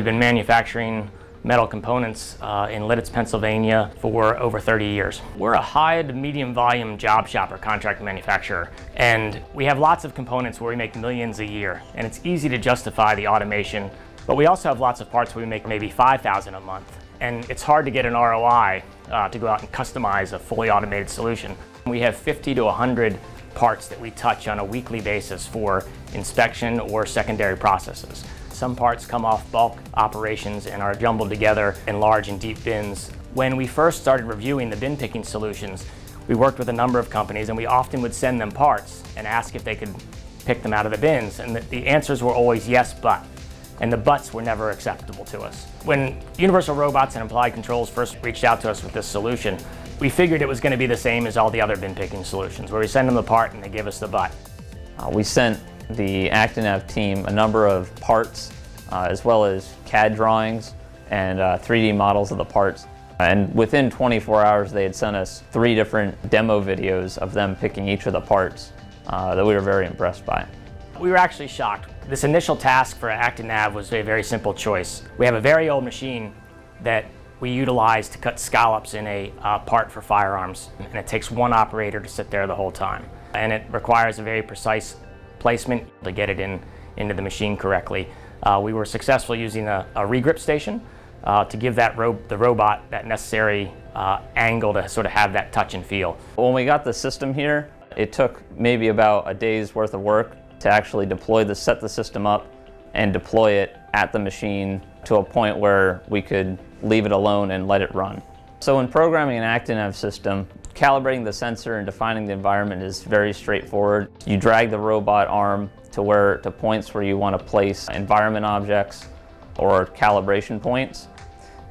We've been manufacturing metal components in Lititz, Pennsylvania for over 30 years. We're a high to medium volume job shop or contract manufacturer, and we have lots of components where we make millions a year, and it's easy to justify the automation, but we also have lots of parts where we make maybe 5,000 a month, and it's hard to get an ROI to go out and customize a fully automated solution. We have 50 to 100 parts that we touch on a weekly basis for inspection or secondary processes. Some parts come off bulk operations and are jumbled together in large and deep bins. When we first started reviewing the bin picking solutions, we worked with a number of companies, and we often would send them parts and ask if they could pick them out of the bins, and the answers were always yes, but. And the buts were never acceptable to us. When Universal Robots and Applied Controls first reached out to us with this solution, we figured it was going to be the same as all the other bin picking solutions, where we send them the part and they give us the butt. We sent the ActiNav team a number of parts, as well as CAD drawings and 3D models of the parts. And within 24 hours, they had sent us 3 different demo videos of them picking each of the parts that we were very impressed by. We were actually shocked. This initial task for ActiNav was a very simple choice. We have a very old machine that we utilize to cut scallops in a part for firearms, and it takes one operator to sit there the whole time. And it requires a very precise placement to get it into the machine correctly. We were successful using a regrip station to give the robot that necessary angle to sort of have that touch and feel. When we got the system here, it took maybe about a day's worth of work to actually set the system up and deploy it at the machine to a point where we could leave it alone and let it run. So in programming an ActiNav system, calibrating the sensor and defining the environment is very straightforward. You drag the robot arm to points where you want to place environment objects or calibration points.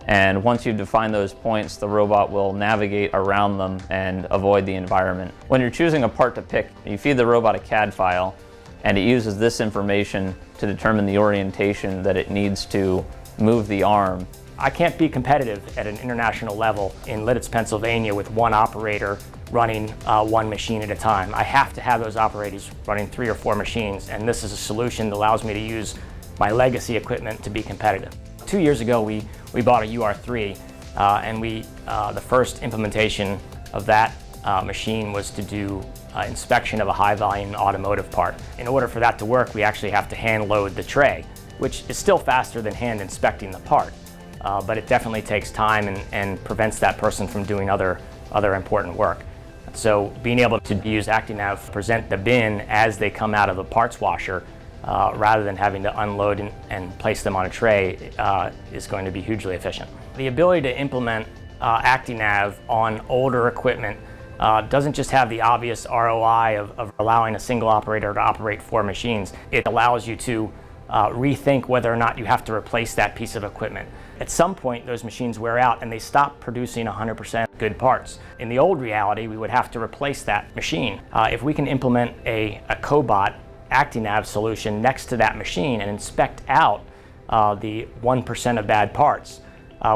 And once you define those points, the robot will navigate around them and avoid the environment. When you're choosing a part to pick, you feed the robot a CAD file, and it uses this information to determine the orientation that it needs to move the arm. I can't be competitive at an international level in Lititz, Pennsylvania with one operator running one machine at a time. I have to have those operators running 3 or 4 machines, and this is a solution that allows me to use my legacy equipment to be competitive. 2 years ago, we bought a UR3, and the first implementation of that machine was to do inspection of a high-volume automotive part. In order for that to work, we actually have to hand load the tray, which is still faster than hand inspecting the part. But it definitely takes time and prevents that person from doing other important work. So being able to use ActiNav to present the bin as they come out of the parts washer, rather than having to unload and place them on a tray, is going to be hugely efficient. The ability to implement ActiNav on older equipment doesn't just have the obvious ROI of allowing a single operator to operate 4 machines. It allows you to rethink whether or not you have to replace that piece of equipment. At some point, those machines wear out and they stop producing 100% good parts. In the old reality, we would have to replace that machine. If we can implement a cobot ActiNav solution next to that machine and inspect out the 1% of bad parts,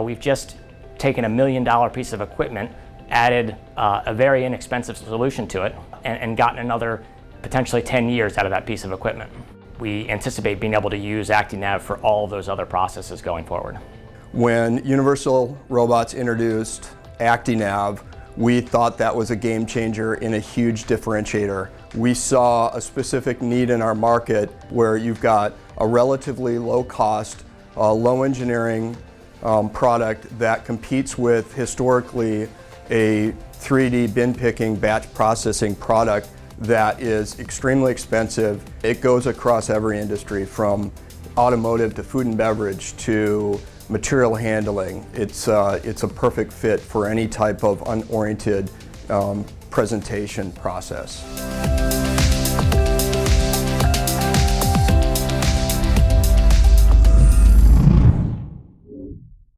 we've just taken $1 million piece of equipment, added a very inexpensive solution to it, and gotten another potentially 10 years out of that piece of equipment. We anticipate being able to use ActiNav for all of those other processes going forward. When Universal Robots introduced ActiNav, we thought that was a game changer and a huge differentiator. We saw a specific need in our market where you've got a relatively low cost, low engineering product that competes with historically a 3D bin picking batch processing product that is extremely expensive. It goes across every industry, from automotive to food and beverage to material handling. It's a perfect fit for any type of unoriented presentation process.